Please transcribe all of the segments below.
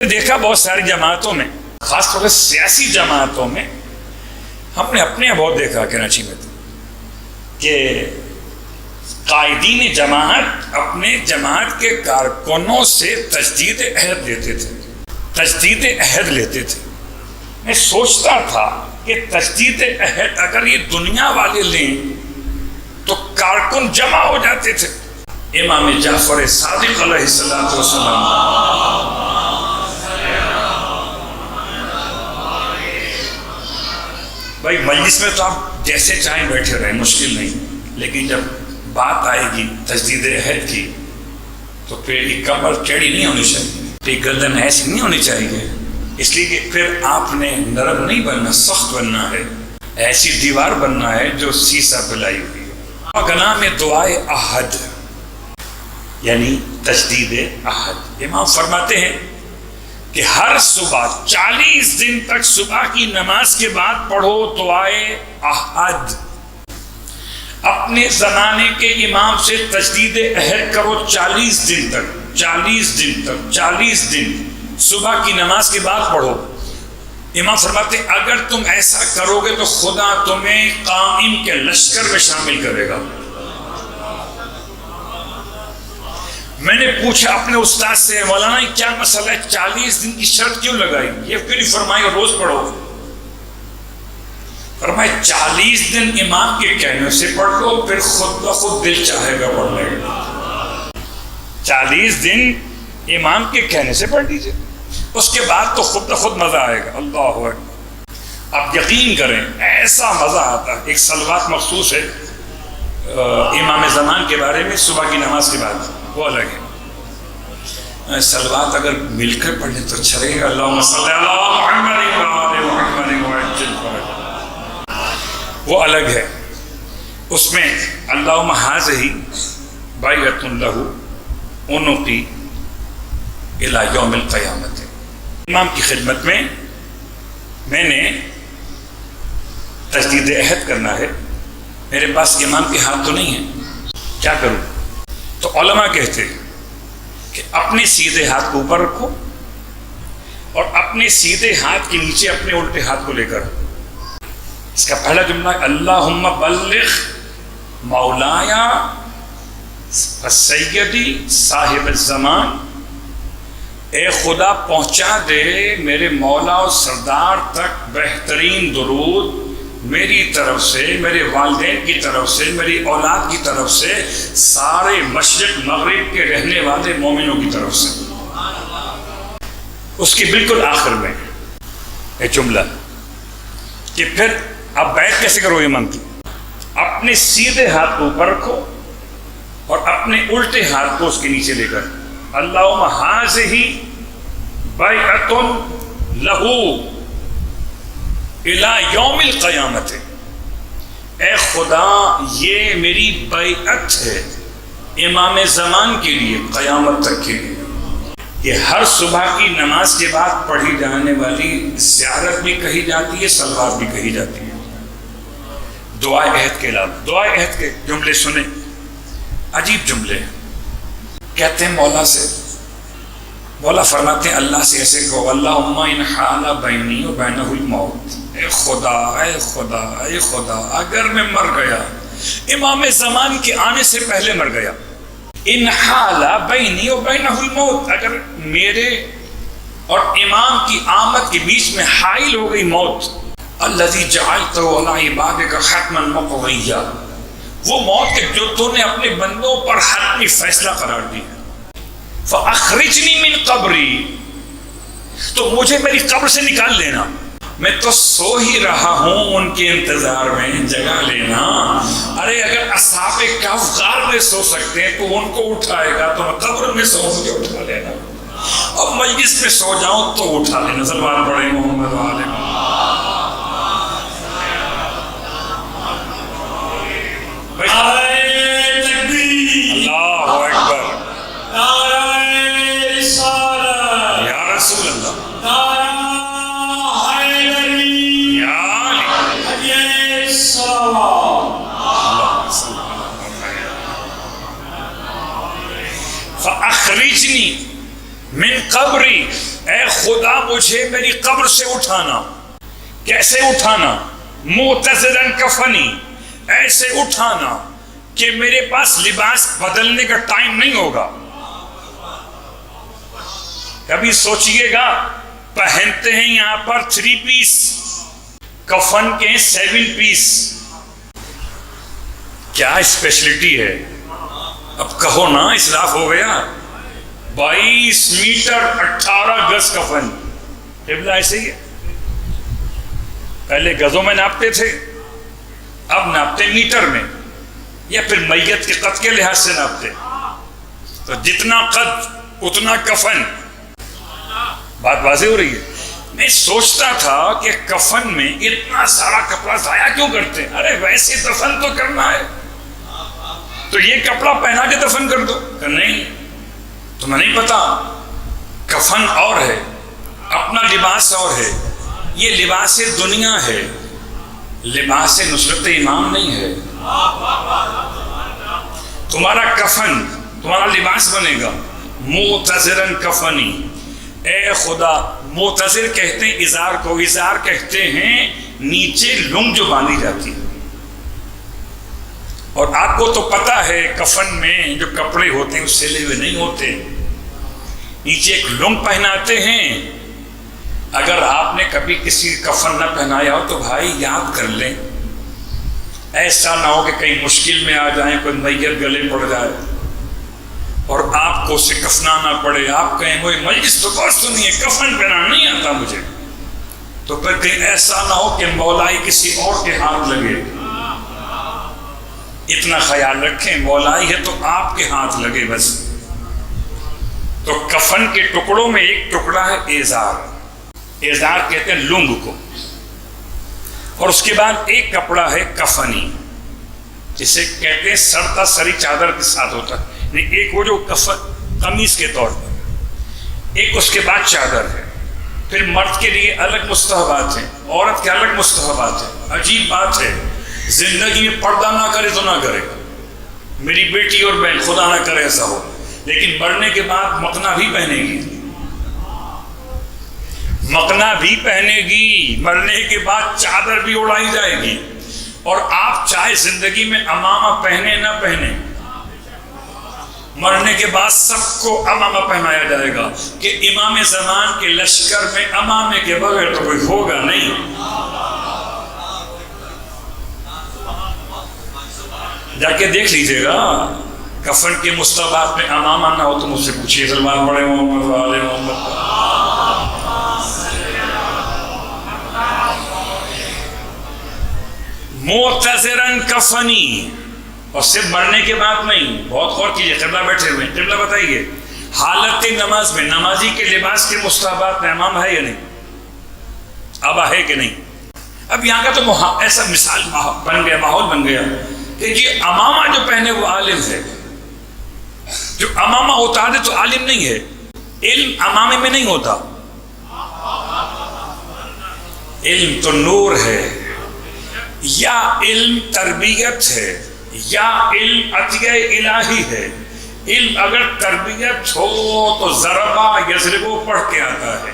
دیکھا بہت ساری جماعتوں میں، خاص طور سے سیاسی جماعتوں میں ہم نے اپنے بہت دیکھا کراچی میں کہ قائدین جماعت اپنے جماعت کے کارکنوں سے تجدید عہد لیتے تھے میں سوچتا تھا کہ تجدید عہد اگر یہ دنیا والے لیں تو کارکن جمع ہو جاتے تھے۔ امام جعفر صادق علیہ السلام بھائی مجلس میں تو آپ جیسے چاہیں بیٹھے رہیں، مشکل نہیں، لیکن جب بات آئے گی تجدید عہد کی تو پھر یہ کمر ٹیڑھی نہیں ہونی چاہیے، پھر گردن ایسی نہیں ہونی چاہیے، اس لیے کہ پھر آپ نے نرم نہیں بننا، سخت بننا ہے، ایسی دیوار بننا ہے جو سیسا پلائی ہوئی ہے۔ گناہ میں دعائے عہد یعنی تجدید عہد، امام فرماتے ہیں کہ ہر صبح 40 دن تک صبح کی نماز کے بعد پڑھو دعائے عہد، اپنے زمانے کے امام سے تجدید عہد کرو 40 دن صبح کی نماز کے بعد پڑھو۔ امام فرماتے ہیں اگر تم ایسا کرو گے تو خدا تمہیں قائم کے لشکر میں شامل کرے گا۔ میں نے پوچھا اپنے استاد سے، مولانا کیا مسئلہ ہے، 40 دن کی شرط کیوں لگائی؟ یہ کیوں نہیں فرمایا روز پڑھو؟ فرمایا 40 دن امام کے کہنے سے پڑھ لو، پھر خود بخود دل چاہے گا پڑھنے کا۔ 40 دن امام کے کہنے سے پڑھ لیجیے، اس کے بعد تو خود بخود مزہ آئے گا۔ اللہ اکبر، آپ یقین کریں ایسا مزہ آتا ہے۔ ایک صلوات مخصوص ہے امام زمان کے بارے میں صبح کی نماز کے بعد، وہ الگ ہے۔ صلوات اگر مل کر پڑھیں تو اچھا رہے گا۔ اللہم صلی علی محمد وعلی محمد وعجل فرجہ، وہ الگ ہے۔ اس میں اللہم ھذہ بیعۃ لہ عنقی الی یوم القیامۃ، امام کی خدمت میں میں نے تجدید عہد کرنا ہے، میرے پاس امام کے ہاتھ تو نہیں ہے، کیا کروں؟ تو علماء کہتے ہیں کہ اپنے سیدھے ہاتھ کو اوپر رکھو اور اپنے سیدھے ہاتھ کے نیچے اپنے الٹے ہاتھ کو لے کر، اس کا پہلا جملہ ہے اللہم بلغ مولایا سیدی صاحب الزمان، اے خدا پہنچا دے میرے مولا و سردار تک بہترین درود میری طرف سے، میرے والدین کی طرف سے، میری اولاد کی طرف سے، سارے مشرق مغرب کے رہنے والے مومنوں کی طرف سے۔ اس کے بالکل آخر میں ایک جملہ کہ پھر اب بیعت کیسے کرو امام کی؟ اپنے سیدھے ہاتھ کو اوپر رکھو اور اپنے الٹے ہاتھ کو اس کے نیچے لے کر اللہم ھذہ بیعۃ لہ الی یوم القیامت، اے خدا یہ میری بیعت ہے امام زمان کے لیے، قیامت تک کے لیے۔ یہ ہر صبح کی نماز کے بعد پڑھی جانے والی زیارت بھی کہی جاتی ہے، صلوات بھی کہی جاتی ہے۔ دعائے عہد کے علاوہ دعائے عہد کے جملے سنیں، عجیب جملے کہتے ہیں مولا سے، مولا فرماتے ہیں اللہ سے ایسے کہو اللہم ان حال بینی و بینہ الموت، اے خدا اے خدا اے خدا اگر میں مر گیا، امام زمان کے آنے سے پہلے مر گیا، ان حال بینی و بینہ الموت، اگر میرے اور امام کی آمد کے بیچ میں حائل ہو گئی موت، الذی جعلتہ علی عبادک حتما مقضیہ، وہ موت کے جو تو نے اپنے بندوں پر حتمی فیصلہ قرار دی، فاخرجنی من قبری، تو مجھے میری قبر سے نکال لینا، میں تو سو ہی رہا ہوں ان کے انتظار میں، جگہ لینا۔ ارے اگر اصحاب کہف غار میں سو سکتے ہیں تو ان کو اٹھائے گا تو میں قبر میں سو مجھے اٹھا لینا، اب مجلس میں سو جاؤں تو اٹھا لینا۔ سلوات پڑھیں محمد وآلہ محمد۔ اللہ اکبر، یا رسول اللہ، فاخرجنی من قبری، اے خدا مجھے میری قبر سے اٹھانا. کیسے اٹھانا؟ معتذرن کفنی، ایسے اٹھانا کہ میرے پاس لباس بدلنے کا ٹائم نہیں ہوگا. کبھی سوچئے گا پہنتے ہیں یہاں پر 3 پیس، کفن کے 7 پیس. کیا اسپیشلٹی ہے؟ اب کہو نا اسراف ہو گیا. 22 میٹر 18 گز کفن. قبلہ ایسے ہی ہے. پہلے گزوں میں ناپتے تھے، اب ناپتے میٹر میں، یا پھر میت کے قد کے لحاظ سے ناپتے. تو جتنا قد اتنا کفن. بات واضح ہو رہی ہے؟ میں سوچتا تھا کہ کفن میں اتنا سارا کپڑا ضائع کیوں کرتے ہیں؟ ارے ویسے دفن تو کرنا ہے، تو یہ کپڑا پہنا کے دفن کر دو. کہ نہیں، تمہیں نہیں پتا کفن اور ہے، اپنا لباس اور ہے. یہ لباس دنیا ہے، لباس نصرت امام نہیں ہے. تمہارا کفن تمہارا لباس بنے گا. معتذرن کفنی، اے خدا. معتذر کہتے ہیں ازار کو، ازار کہتے ہیں نیچے لنگ جو باندھی جاتی ہے. اور آپ کو تو پتا ہے کفن میں جو کپڑے ہوتے ہیں وہ سلے ہوئے نہیں ہوتے، نیچے ایک لنگ پہناتے ہیں. اگر آپ نے کبھی کسی کفن نہ پہنایا ہو تو بھائی یاد کر لیں، ایسا نہ ہو کہ کہیں مشکل میں آ جائیں، کوئی میت گلے پڑ جائے اور آپ کو اسے کفنانا پڑے. آپ کہیں وہ مجلس تو بہت سنی ہے، کفن پہنانا نہیں آتا مجھے. تو پھر کہیں ایسا نہ ہو کہ مولائی کسی اور کے ہاتھ لگے. اتنا خیال رکھیں، مولائی ہے تو آپ کے ہاتھ لگے بس. تو کفن کے ٹکڑوں میں ایک ٹکڑا ہے ایزار. ایزار کہتے ہیں لنگ کو. اور اس کے بعد ایک کپڑا ہے کفنی، جسے کہتے ہیں سرتا سری چادر کے ساتھ ہوتا ہے. ایک وہ جو کفن قمیص کے طور پر، ایک اس کے بعد چادر ہے. پھر مرد کے لیے الگ مستحبات ہیں، عورت کے الگ مستحبات ہیں. عجیب بات ہے، زندگی میں پردہ نہ کرے تو نہ کرے. میری بیٹی اور بہن خدا نہ کرے ایسا ہو، لیکن مرنے کے بعد مقنا بھی پہنے گی. مقنا بھی پہنے گی، مرنے کے بعد چادر بھی اڑائی جائے گی. اور آپ چاہے زندگی میں امامہ پہنے نہ پہنے، مرنے کے بعد سب کو امامہ پہنایا جائے گا کہ امام زمان کے لشکر میں امامے کے بغیر تو کوئی ہوگا نہیں. جا کے دیکھ لیجئے گا، کفن کے مستحبات میں امامہ نہ ہو تو مجھ سے پوچھئے. سلمان پڑھے محمد والے محمد. معتذرن کفنی. اور صرف مرنے کے بعد نہیں، بہت غور کیجئے. قبلہ بیٹھے ہوئے، قبلہ بتائیے، حالت نماز میں نمازی کے لباس کے مستحبات میں امام ہے یا نہیں؟ اب ہے کہ نہیں؟ اب یہاں کا تو ایسا مثال بن گیا، ماحول بن گیا کہ یہ امامہ جو پہنے وہ عالم ہے. جو امامہ ہوتا ہے تو عالم نہیں ہے. علم امامے میں نہیں ہوتا. علم تو نور ہے، یا علم تربیت ہے، یا علم عطیہ الہی ہے. علم اگر تربیت ہو تو ضربہ یضربو پڑھ کے آتا ہے،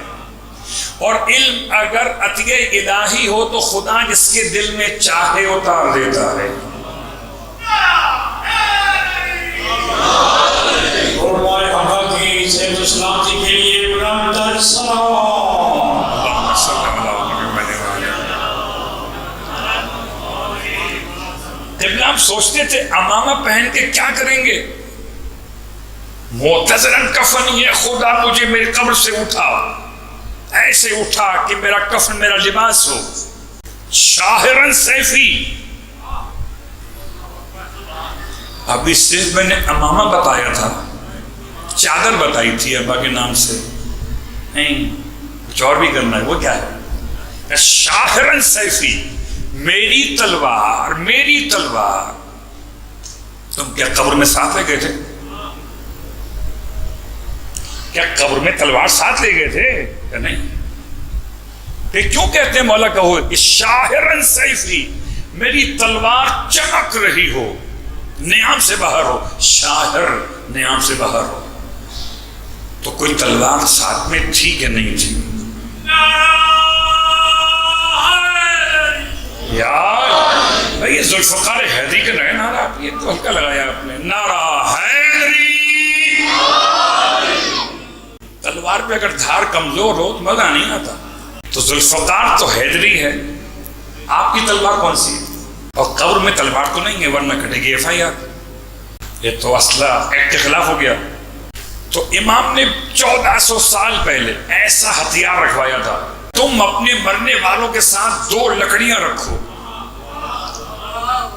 اور علم اگر عطیہ الہی ہو تو خدا جس کے دل میں چاہے اتار دیتا ہے. سلامتی کے لیے بلند سلام. قبلہ ہم سوچتے تھے امامہ پہن کے کیا کریں گے. معتذرن کفن، یہ خدا مجھے میری قبر سے اٹھا، ایسے اٹھا کہ میرا کفن میرا لباس ہو. شاہرن سیفی. ابھی صرف میں نے امامہ بتایا تھا، چادر بتائی تھی ابا کے نام سے، نہیں کچھ اور بھی کرنا ہے. وہ کیا ہے؟ شاہرن سیفی، میری تلوار، میری تلوار. تم کیا قبر میں ساتھ لے گئے تھے؟ کیا قبر میں تلوار ساتھ لے گئے تھے یا نہیں؟ پھر کیوں کہتے ہیں مولا کہو شاہرن سیفی، میری تلوار چمک رہی ہو، نیام سے باہر ہو. شاہر نیام سے باہر ہو. تو کوئی تلوار ساتھ میں تھی کہ نہیں تھی؟ یار بھائی ذوالفقار حیدری کا نیا نعرہ آپ یہ تو ہلکا لگایا آپ نے، نعرہ حیدری۔ تلوار پہ اگر دھار کمزور ہو تو مزہ نہیں آتا۔ تو ذوالفقار تو حیدری ہے، آپ کی تلوار کون سی ہے؟ اور قبر میں تلوار تو نہیں ہے ورنہ کٹے گی FIR۔ یہ تو اسلحہ ایکٹ کے خلاف ہو گیا۔ تو امام نے 1400 سال پہلے ایسا ہتھیار رکھوایا تھا، تم اپنے مرنے والوں کے ساتھ 2 لکڑیاں رکھو۔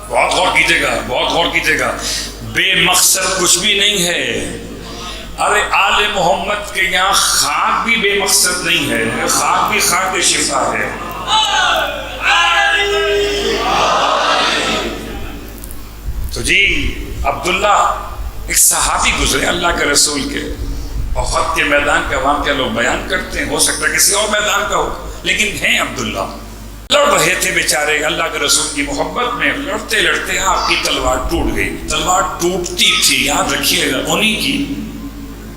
بہت غور کیجیے گا، بہت غور کیجیے گا، بے مقصد کچھ بھی نہیں ہے۔ ارے آل محمد کے یہاں خاک بھی بے مقصد نہیں ہے، خاک بھی خاک شفا ہے۔ تو جی عبداللہ ایک صحابی گزرے اللہ کے رسول کے، احد کے میدان کا واقعہ لوگ بیان کرتے ہیں، ہو سکتا ہے کسی اور میدان کا ہو، لیکن ہیں عبداللہ، لڑ رہے تھے بیچارے اللہ کے رسول کی محبت میں، لڑتے لڑتے آپ کی تلوار ٹوٹ گئی۔ تلوار ٹوٹتی تھی، یاد رکھیے گا، انہیں کی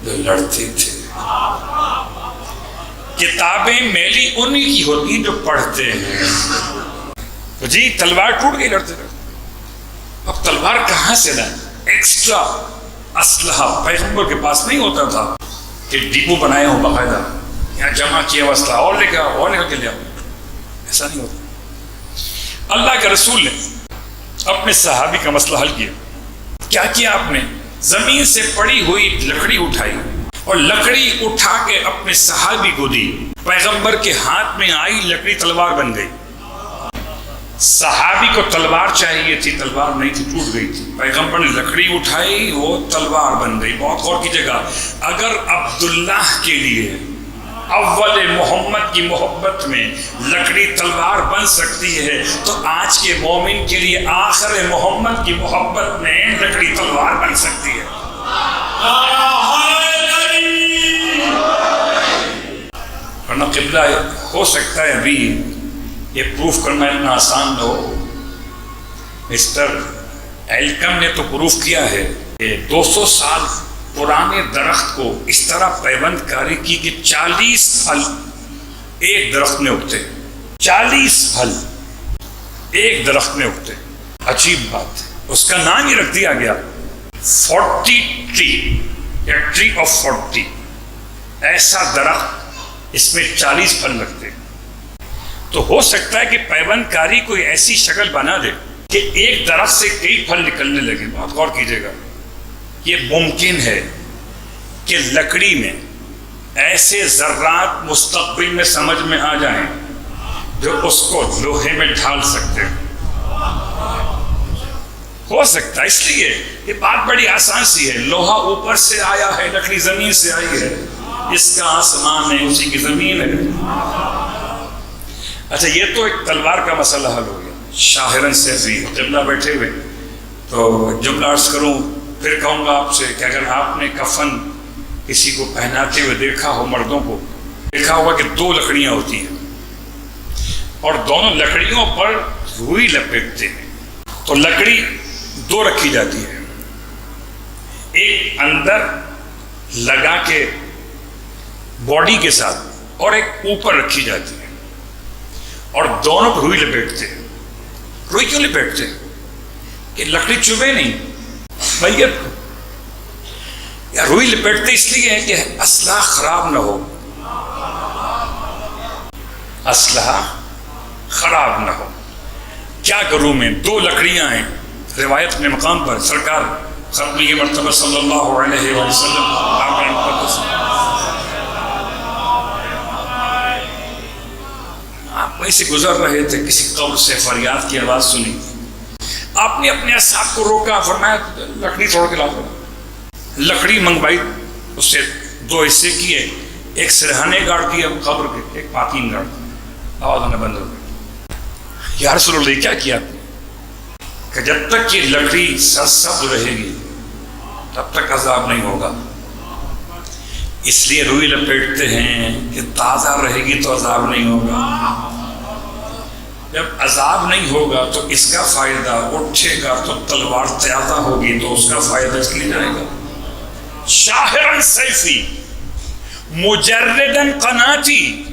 جو لڑتے تھے۔ کتابیں میلی انہیں کی ہوتی ہیں جو پڑھتے ہیں۔ تو جی تلوار ٹوٹ گئی لڑتے لڑتے۔ اب تلوار کہاں سے لائیں؟ ایکسٹرا اسلحہ پیغمبر کے پاس نہیں ہوتا تھا کہ ڈپو بنائے ہوں باقاعدہ، یہاں جمع کیا اسلحہ اور لے کے آؤ اور لے کے لے آؤ، ایسا نہیں ہوتا۔ اللہ کے رسول نے اپنے صحابی کا مسئلہ حل کیا۔ کیا کیا آپ نے؟ زمین سے پڑی ہوئی لکڑی اٹھائی اور لکڑی اٹھا کے اپنے صحابی کو دی، پیغمبر کے ہاتھ میں آئی لکڑی تلوار بن گئی۔ صحابی کو تلوار چاہیے تھی، تلوار نہیں تھی، ٹوٹ گئی تھی، پیغمبر نے لکڑی اٹھائی، وہ تلوار بن گئی۔ بہت غور کیجیے گا، اگر عبداللہ کے لیے اول محمد کی محبت میں لکڑی تلوار بن سکتی ہے تو آج کے مومن کے لیے آخر محمد کی محبت میں لکڑی تلوار بن سکتی ہے۔ ورنہ قبلہ ہو سکتا ہے ابھی یہ پروف کرنا اتنا آسان نہ ہو۔ مسٹر ایلکم نے تو پروف کیا ہے کہ 200 سال پرانے درخت کو اس طرح پیوند کاری کی کہ 40 پھل ایک درخت میں اگتے، 40 پھل ایک درخت میں اگتے۔ عجیب بات ہے، اس کا نام ہی رکھ دیا گیا 40 ٹری یا ٹری آف 40، ایسا درخت اس میں 40 پھل لگتے۔ تو ہو سکتا ہے کہ پیوند کاری کوئی ایسی شکل بنا دے کہ ایک درخت سے کئی پھل نکلنے لگے۔ بہت غور کیجیے گا، یہ ممکن ہے کہ لکڑی میں ایسے ذرات مستقبل میں سمجھ میں آ جائیں جو اس کو لوہے میں ڈھال سکتے ہیں۔ ہو سکتا ہے، اس لیے یہ بات بڑی آسان سی ہے، لوہا اوپر سے آیا ہے، لکڑی زمین سے آئی ہے، اس کا آسمان ہے، اسی کی زمین ہے۔ اچھا یہ تو ایک تلوار کا مسئلہ حل ہو گیا۔ شاہرن سیفی قبلہ بیٹھے ہوئے، تو جملہ عرض کروں پھر کہوں گا آپ سے کہ اگر آپ نے کفن کسی کو پہناتے ہوئے دیکھا ہو، مردوں کو دیکھا ہوگا کہ 2 لکڑیاں ہوتی ہیں اور دونوں لکڑیوں پر روئی لپیٹتے ہیں، تو لکڑی 2 رکھی جاتی ہے، ایک اندر لگا کے باڈی کے ساتھ اور ایک اوپر رکھی جاتی ہے، اور دونوں پر روئی لپیٹتے ہیں۔ روئی کیوں لپیٹتے ہیں؟ کہ لکڑی چبھے نہیں میت کو، یا روئی لپیٹتے اس لیے ہے کہ اسلحہ خراب نہ ہو، اسلحہ خراب نہ ہو۔ کیا کروں میں؟ 2 لکڑیاں ہیں، روایت میں مقام پر سرکار ختم یہ مرتبہ صلی اللہ علیہ وسلم آپ وہیں سے گزر رہے تھے، کسی قبر سے فریاد کی آواز سنی، آپ نے اپنے اصحاب کو روکا، فرمایا لکڑی توڑ کے لاؤ۔ لکڑی منگوائی، اس سے 2 حصے کیے، ایک سرہانے گاڑ دیا قبر کے، ایک پاتین گاڑ دیا، آواز آنا بند ہو گئی۔ یا رسول اللہ کیا کیا آپ نے؟ کہ جب تک یہ لکڑی سرسبز رہے گی تب تک عذاب نہیں ہوگا، اس لیے روئی لپیٹتے ہیں کہ تازہ رہے گی تو عذاب نہیں ہوگا۔ جب عذاب نہیں ہوگا تو اس کا فائدہ اٹھے گا، تو تلوار تازہ ہوگی تو اس کا فائدہ اس لیے جائے گا۔ شاہرن سیفی مجردن قناتی،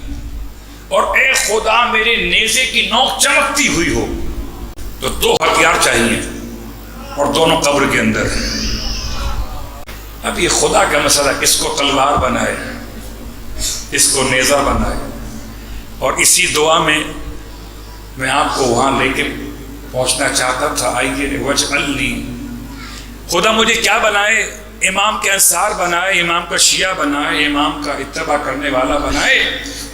اور اے خدا میرے نیزے کی نوک چمکتی ہوئی ہو. تو دو ہتھیار چاہیے اور دونوں قبر کے اندر. اب یہ خدا کا مسئلہ، کس کو تلوار بنائے، اس کو نیزہ بنائے. اور اسی دعا میں میں آپ کو وہاں لے کے پہنچنا چاہتا تھا. آئیے، وجعلنی، خدا مجھے کیا بنائے؟ امام کے انصار بنائے، امام کا شیعہ بنائے، امام کا اتباع کرنے والا بنائے.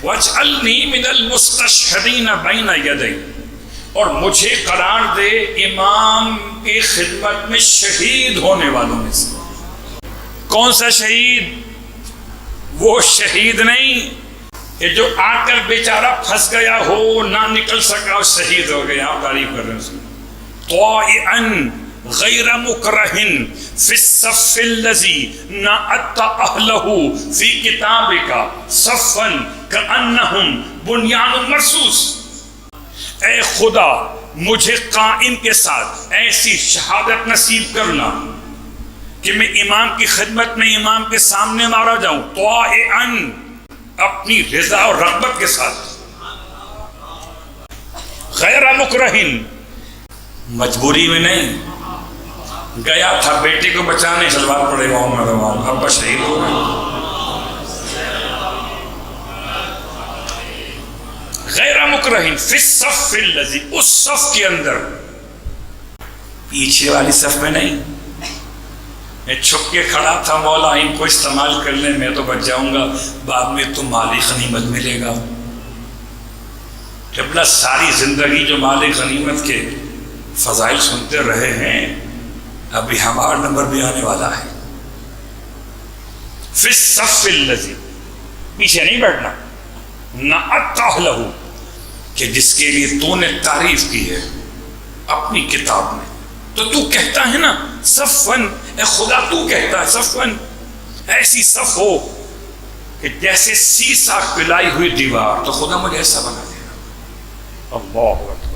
وجعلنی من المستشہدین بین یدی، اور مجھے قرار دے امام کی خدمت میں شہید ہونے والوں میں سے. کون سا شہید؟ وہ شہید نہیں کہ جو آ کر بیچارہ پھنس گیا ہو، نہ نکل سکا اور شہید ہو گیا. آپ تعریف کر رہے ہیں. طائعن غیر مکرہن فی الصف الذی نعت اہلہ فی کتابک صفا کانہم بنیان مرصوص. اے خدا مجھے قائم کے ساتھ ایسی شہادت نصیب کرنا کہ میں امام کی خدمت میں امام کے سامنے مارا جاؤں. طائعن، اپنی رضا اور رغبت کے ساتھ. غیر مکرہن، مجبوری میں نہیں. گیا تھا بیٹے کو بچانے، سلوات پڑے محمد وال، ابا شہید ہو گئے. غیر مکرہن فی الصف الذی، اس صف کے اندر، پیچھے والی صف میں نہیں. میں چھپ کے کھڑا تھا، مولا ان کو استعمال کر لیں، میں تو بچ جاؤں گا، بعد میں تو مالی غنیمت ملے گا. جب ساری زندگی جو مالی غنیمت کے فضائل سنتے رہے ہیں، ابھی ہمارا نمبر بھی آنے والا ہے. فی الصف الذی، پیچھے نہیں بیٹھنا. نعت اہلہ، کہ جس کے لیے تو نے تعریف کی ہے اپنی کتاب میں. تو تو کہتا ہے نا صفن، اے خدا تو کہتا ہے صفن، ایسی صف ہو کہ جیسے سیسا پلائی ہوئی دیوار. تو خدا مجھے ایسا بنا دینا. اللہ اکبر.